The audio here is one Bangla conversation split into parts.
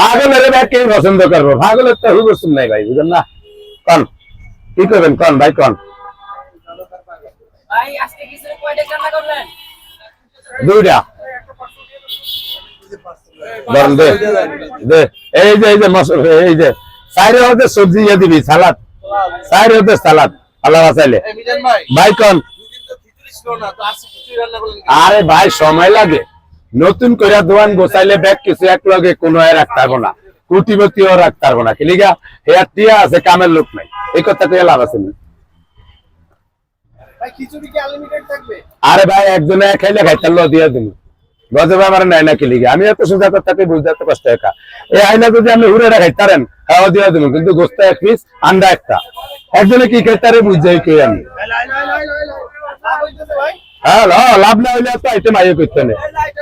পাগলের ব্যাগ কে পছন্দ করবো, পাগলের তো হুবসুন নাই ভাই, বুঝলেন না? কন কি করবেন, কন ভাই কন। দুইটা ধরেন দে দে, এই যে মশলা, এই যে সাইরে হতে সবজি ইয়ে দিবি, সালাদ, সাইরে হতে সালাদ, আল্লাহ বাঁচাইলে। ভাই কন। আরে ভাই সময় লাগে, নতুন করে দোয়ান গোছাইলে ব্যাগ কিছু এক লগে কোনো রাখতে পারবো না, কুটিপতিও রাখতে পারবো না, কিলিগা হেয়ার টিয়া আছে, কামের লোক নাই, এই কথা কয়ে লাভ আছে না। আরে ভাই একজনে খাইলে খাইতাল দিয়ে দিবি, গজব আমার নাই না কিলিগা, আমি এত সোজা কথাকে বুঝতে এত কষ্ট একা। এই আইনা যদি আমি হুড়ে রাখাই তারেন খাওয়া দিয়ে দেবো, কিন্তু গোস্ত এক পিস, আন্ডা একটা, একজনে কি খাইতারে বুঝাই কে আমি। হ্যাঁ লাভ না হইলে তো আইটেম আইয়ে করতে নেই,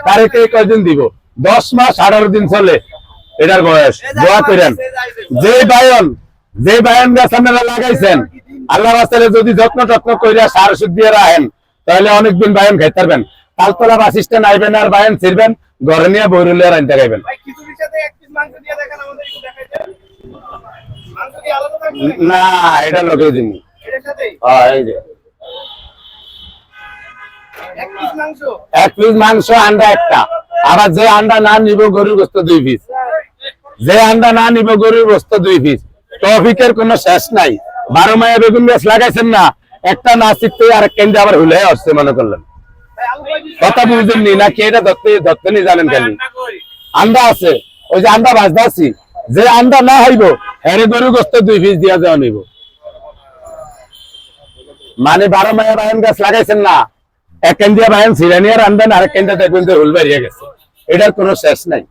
তারে কে কয়দিন দিব, 10 মাস 18 দিন চলে এটার বয়স। দোয়া করেন যে বায়ন গাছ আপনারা লাগাইছেন, আল্লাহ রাস্তায় যদি যত্ন করিয়া সার সুদ দিয়ে রাখেন, তাহলে অনেকদিন বায়ন খাইতে পারবেন। তালতলা বাস স্ট্যান্ড আইবেন আর বায়ন ছিড়বেন, ঘরে নিয়ে বইরুলে রাইতে খাইবেন। না এটা লোকে দিন, এই যে এক পিস মাংস, আন্ডা একটা। আবার যে আন্ডা না নিব গরুর গোস্ত 2 পিস, যে আন্ডা না নিব গরুর গোস্ত 2 পিস। টপিকের কোনো শেষ নাই। 12 মায়া বেগুন গাছ লাগাইছেন না, একটা না শিখতে আরেক কেন্দ্রে আবার হুলে আসছে মনে করলেন, কথা বুঝেননি নাকি? এটা ধরতে নি জানেন খালি আন্ডা আছে, ওই যে আন্ডা ভাজতে আছি, যে আন্ডা না হইব হ্যারে গরুর গোস্ত 2 পিস দিয়া দেওয়া নিব। মানে 12 মায়া বায়ন গাছ লাগাইছেন না, এক কেন্দ্রিয়া বায়ন সিরানিয়ার আনবেন, আরেক কেন্দ্রে দেখবেন যে হুল বেরিয়ে গেছে, এটার কোনো শেষ নাই।